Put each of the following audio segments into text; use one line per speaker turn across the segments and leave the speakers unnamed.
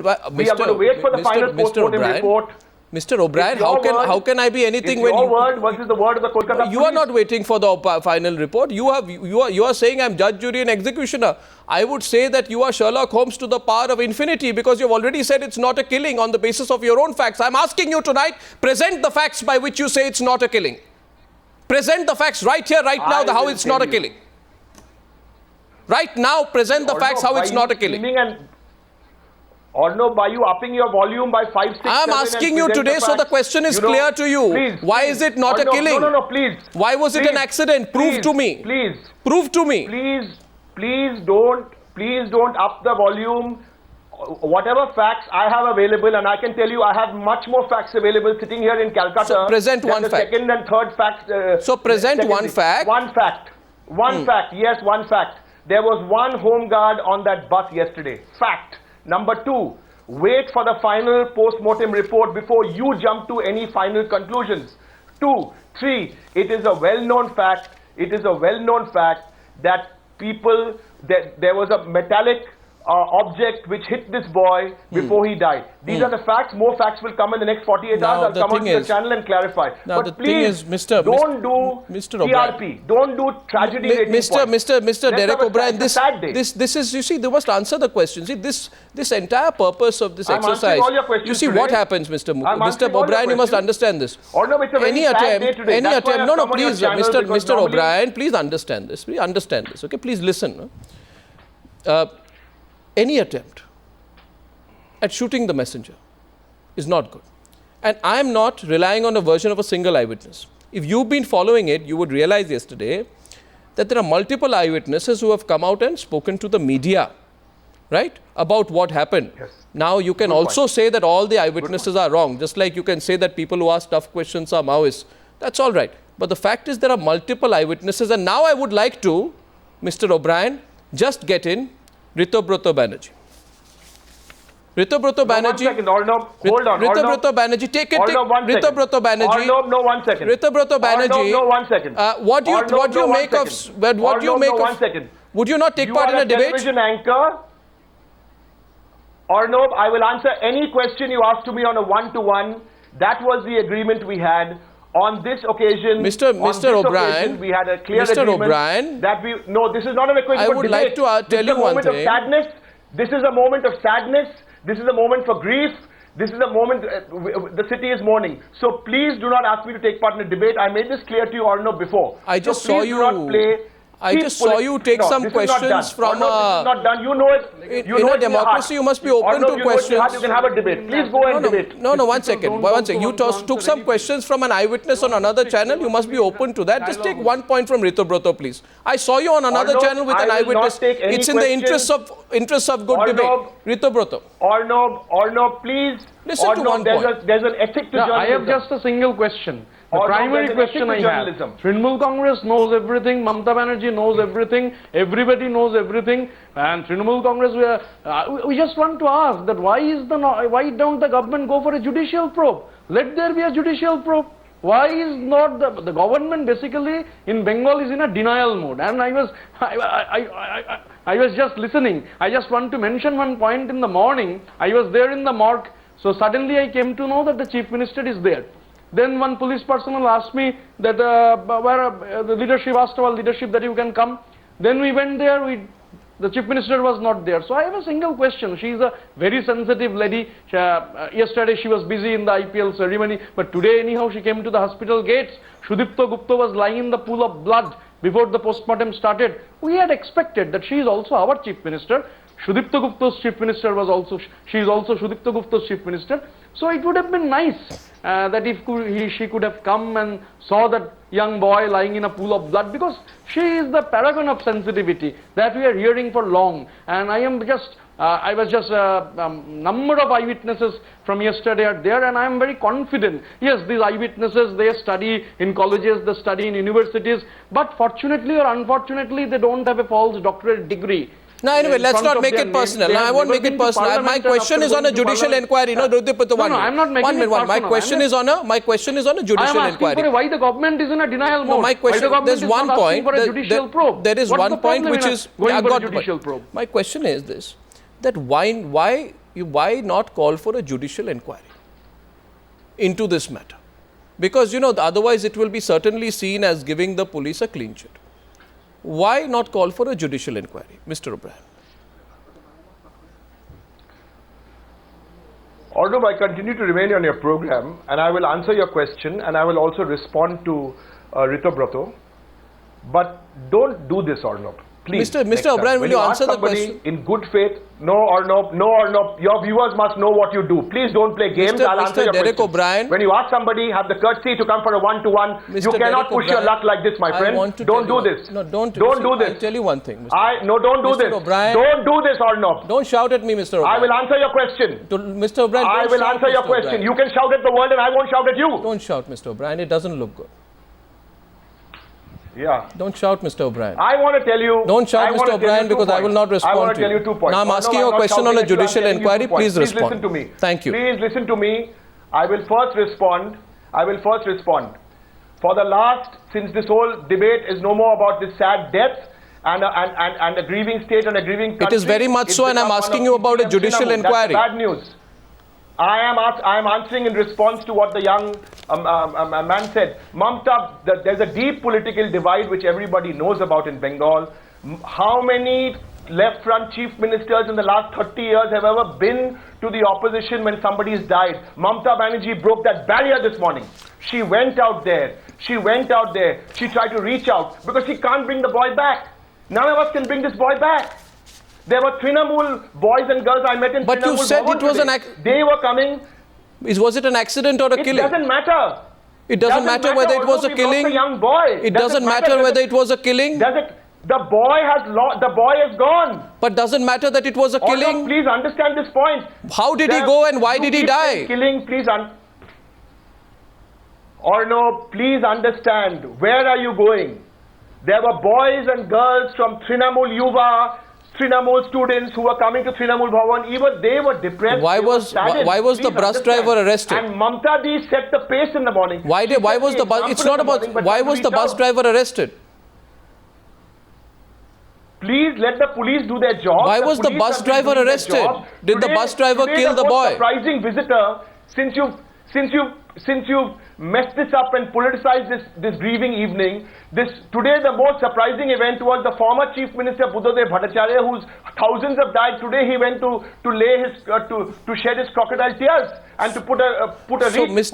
We are going to wait for the final post-mortem report.
Mr. O'Brien, how can I be anything when
your word versus the word of the Kolkata
police? You are not waiting for the final report. You are saying I'm judge, jury and executioner. I would say that you are Sherlock Holmes to the power of infinity, because you've already said it's not a killing on the basis of your own facts. I'm asking you tonight, present the facts by which you say it's not a killing. Present the facts right here, right now, how it's not a killing. Right now, present the facts how it's not a killing.
Or no, by you upping your volume by 5, 6,
I'm asking you today, so the question is clear to you. Why is it not a killing?
No, please.
Why was it an accident? Prove to me.
Please.
Prove to me.
Please don't up the volume. Whatever facts I have available, and I can tell you I have much more facts available sitting here in Calcutta.
So present one fact.
Second and third facts.
So present one fact.
One fact. One fact. Yes, one fact. There was one home guard on that bus yesterday. Fact. Number 2, wait for the final post-mortem report before you jump to any final conclusions. 2, 3, it is a well-known fact, that there was a metallic object which hit this boy before he died. These are the facts. More facts will come in the next 48 hours. I'll come onto the channel and clarify.
Now but please,
don't do TRP. Don't do tragedy rating
Mr. Derek O'Brien, this is, you see, they must answer the question. See, this entire purpose of this exercise, you see what happens, Mr. O'Brien, you must understand this. Any attempt, no, please, Mr. O'Brien, please understand this. Please understand this, okay? Please listen. Any attempt at shooting the messenger is not good. And I am not relying on a version of a single eyewitness. If you've been following it, you would realize yesterday that there are multiple eyewitnesses who have come out and spoken to the media, right, about what happened.
Yes.
Now, you can also say that all the eyewitnesses are wrong, just like you can say that people who ask tough questions are Maoists. That's all right. But the fact is there are multiple eyewitnesses. And now I would like to, Mr. O'Brien, just get in Ritobroto Banerjee. Ritobroto Banerjee.
1 second, hold on.
Ritobroto Banerjee, take it. Ritobroto Banerjee.
No, 1 second.
Ritobroto Banerjee.
No, 1 second.
What do you make of? What do you make of?
1 second.
Would you not take part in a debate?
Television anchor. Arnob, I will answer any question you ask to me on a one-to-one. That was the agreement we had. On this occasion,
Mr. O'Brien,
we had a clear agreement that we... No, this is not an occasion for debate.
I would like to tell you one thing.
This is a moment of sadness. This is a moment for grief. This is a moment, the city is mourning. So please do not ask me to take part in a debate. I made this clear to you, Arnob, before.
I just saw you take some questions from
a... This is not done. You know it.
In a democracy, you must be open to questions.
You can have a debate. Please go and debate.
No, 1 second. 1 second. You took some questions from an eyewitness on another channel. You must be open to that. Just take 1 point from Ritobroto, please. I saw you on another channel with an eyewitness. It's in the interest of good debate. Ritobroto.
Arnob, please.
Listen to 1 point.
There's an ethic to journalism.
I have just a single question. The primary question I have, Trinamool Congress knows everything, Mamata Banerjee knows everything, everybody knows everything, and Trinamool Congress, we just want to ask that why don't the government go for a judicial probe? Let there be a judicial probe. Why is not the government basically in Bengal is in a denial mode? And I was just listening. I just want to mention 1 point. In the morning, I was there in the morgue, so suddenly I came to know that the Chief Minister is there. Then one police personnel asked me that the leadership asked our leadership that you can come. Then we went there. The Chief Minister was not there. So I have a single question. She is a very sensitive lady. Yesterday she was busy in the IPL ceremony, but today anyhow she came to the hospital gates. Sudipto Gupta was lying in the pool of blood before the postmortem started. We had expected that she is also our Chief Minister. Sudipto Gupta's Chief Minister she is also Sudipto Gupta's Chief Minister. So it would have been nice that if she could have come and saw that young boy lying in a pool of blood, because she is the paragon of sensitivity that we are hearing for long. And I was just number of eyewitnesses from yesterday are there, and I am very confident. Yes, these eyewitnesses, they study in colleges, they study in universities, but fortunately or unfortunately, they don't have a false doctorate degree.
No, anyway, let's not make it personal. I won't make it personal. My question is on a judicial inquiry. No,
I'm not making it personal.
My question is on a judicial inquiry.
Why the government is in a denial mode?
No, my question, there's 1 point. There is 1 point which is...
My question is this,
that why why not call for a judicial inquiry into this matter? Because, otherwise it will be certainly seen as giving the police a clean sheet. Why not call for a judicial inquiry, Mr. O'Brien?
Arnab, I continue to remain on your program and I will answer your question and I will also respond to Rito Brato. But don't do this, Arnab. Please.
Mr. O'Brien, will you answer the
question?
question?
In good faith, no, Arnab, no, Arnab. Your viewers must know what you do. Please don't play games. I'll answer your
Derek
question.
O'Brien.
When you ask somebody, have the courtesy to come for a one-to-one. You cannot push your luck like this, my friend. Don't do this.
No, don't
do this.
I'll tell you one thing, Mr.
Don't do this.
O'Brien,
don't do this, Arnab.
Don't shout at me, Mr. O'Brien.
I will answer your question.
Mr. O'Brien,
I will answer your question. You can shout at the world and I won't shout at you.
Don't shout, Mr. O'Brien. It doesn't look good.
Yeah.
Don't shout, Mr. O'Brien.
I want to tell you.
Don't shout, Mr. O'Brien, because I will not respond
I want to tell you 2 points.
Now I'm asking you a question on a judicial inquiry. Please respond.
Listen to me.
Thank you.
Please listen to me. I will first respond. For the last, since this whole debate is no more about this sad death and a grieving state and a grieving country.
It is very much so, and I'm asking you about a judicial inquiry.
That's bad news. I am answering in response to what the young man said. Mamta, there's a deep political divide which everybody knows about in Bengal. How many left front chief ministers in the last 30 years have ever been to the opposition when somebody's died? Mamta Banerjee broke that barrier this morning. She went out there. She tried to reach out because she can't bring the boy back. None of us can bring this boy back. There were Trinamool boys and girls I met in Trinamool.
But you said it was
They were coming.
Was it an accident or a killing?
It doesn't matter.
It doesn't matter whether it was a killing.
A young boy.
It doesn't matter whether it was a killing.
Does it? The boy is gone.
But doesn't matter that it was a killing.
Please understand this point.
How did he go and why did he die?
Killing, please. Arnab, please understand. Where are you going? There were boys and girls from Trinamool Yuva, Trinamool students who were coming to Trinamool Bhavan. Even they were depressed.
Why was the bus driver arrested?
And Mamta Di set the pace in the morning.
Why was the bus? It's not about. Why was the bus driver arrested?
Please let the police do their job.
Why was the bus driver arrested? Did the bus driver kill the boy?
Surprising visitor, since you've messed this up and politicized this grieving evening. Today the most surprising event was the former Chief Minister Buddhadev Bhattacharya, whose thousands have died. Today he went to shed his crocodile tears and to put a wreath.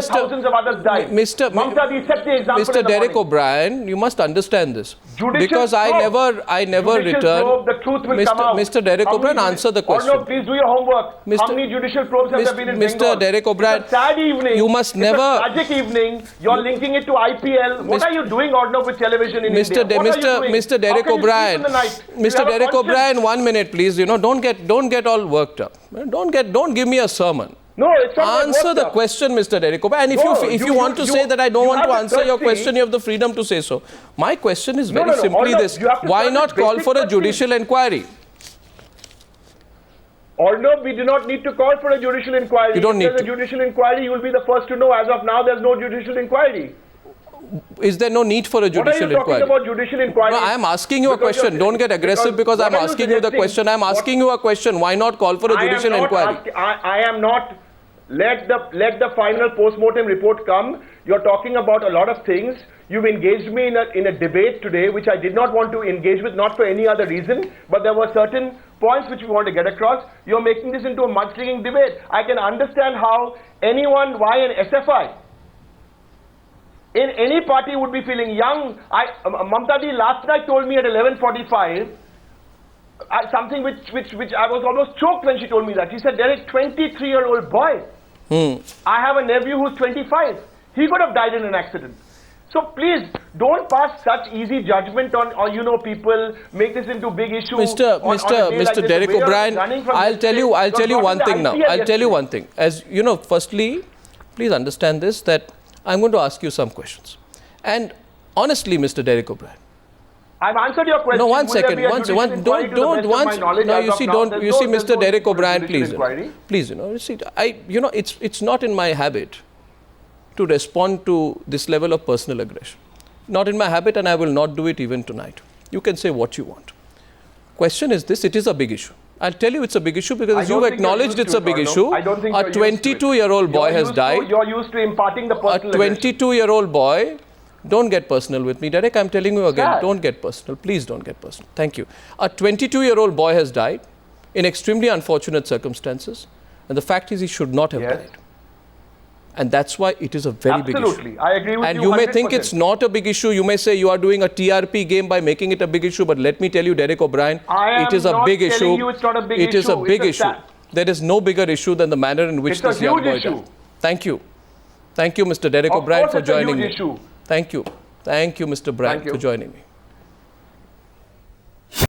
Thousands of others died. Mamta Di set the example.
Mr. Derek O'Brien, you must understand this. Because I never return.
The truth will come out.
Mr. Derek O'Brien, answer the question.
No, please do your homework. How many judicial probes have there been in Bengal?
Mr. Derek O'Brien,
it's a sad evening.
You must never.
It's a tragic evening. You're linking it to IPL. What are you doing, Arnab, with television in India?
Mr. Derek O'Brien, Mr. Derek O'Brien, 1 minute, please. Don't get all worked up. Don't give me a sermon.
No, it's not.
Answer the question, Mr. Derek O'Brien. And if you want to say that I don't want to answer your question, you have the freedom to say so. My question is very simply this: why not call for a judicial inquiry?
Arnab, we do not need to call for a judicial inquiry.
You don't need to.
If there's a judicial inquiry, you will be the first to know. As of now, there's no judicial inquiry.
Is there no need for a judicial inquiry?
What are you talking about judicial inquiry?
No, I am asking you a question. Don't get aggressive because I'm asking you the question. I am asking you a question. Why not call for a judicial inquiry?
I am not. Let the final post-mortem report come. You're talking about a lot of things. You've engaged me in a debate today, which I did not want to engage with, not for any other reason, but there were certain points which we want to get across. You're making this into a mudslinging debate. I can understand how why an SFI in any party would be feeling young. Mamta Di last night told me at 11:45 something which I was almost choked when she told me that. She said, Derek, 23-year-old boy. I have a nephew who's 25. He could have died in an accident. So please don't pass such easy judgment on people, make this into big issue.
Mr. Derek O'Brien, I'll tell you one thing now. I'll tell you one thing. As you know, firstly, please understand this, that I'm going to ask you some questions. And honestly, Mr. Derek O'Brien,
I've answered your question.
No, 1 second. You see, Mr. Derek O'Brien, please, it's not in my habit to respond to this level of personal aggression. Not in my habit, and I will not do it even tonight. You can say what you want. Question is this: it is a big issue. I'll tell you it's a big issue
I
because
don't
you've
think you're
acknowledged
used
it's
to
a
it,
big
Arnav.
issue.
I don't think
A
you're used to it.
22-year-old boy
You're
has
used to-
died.
You're used to imparting the
A
personal aggression.
22-year-old boy, don't get personal with me, Derek. I'm telling you again,
Sad.
don't get personal. Please don't get personal. Thank you. A 22-year-old boy has died in extremely unfortunate circumstances. And the fact is he should not have
Yes.
died. And that's why it is a very big issue.
Absolutely. I agree with
And
you
you may
100%.
think it's not a big issue. You may say you are doing a TRP game by making it a big issue. But let me tell you, Derek O'Brien,
I
it
am
is a
not
big
telling
issue.
you it's not a big
It is a
issue.
big
It's a
issue. There is no bigger issue than the manner in which
It's a
this young
huge
boy
issue.
died. Thank you. Thank you, Mr. Derek
Of
O'Brien,
course
for
it's a
joining
huge
me.
issue.
Thank you. Thank you, Mr. Bryan,
Thank you.
for joining me.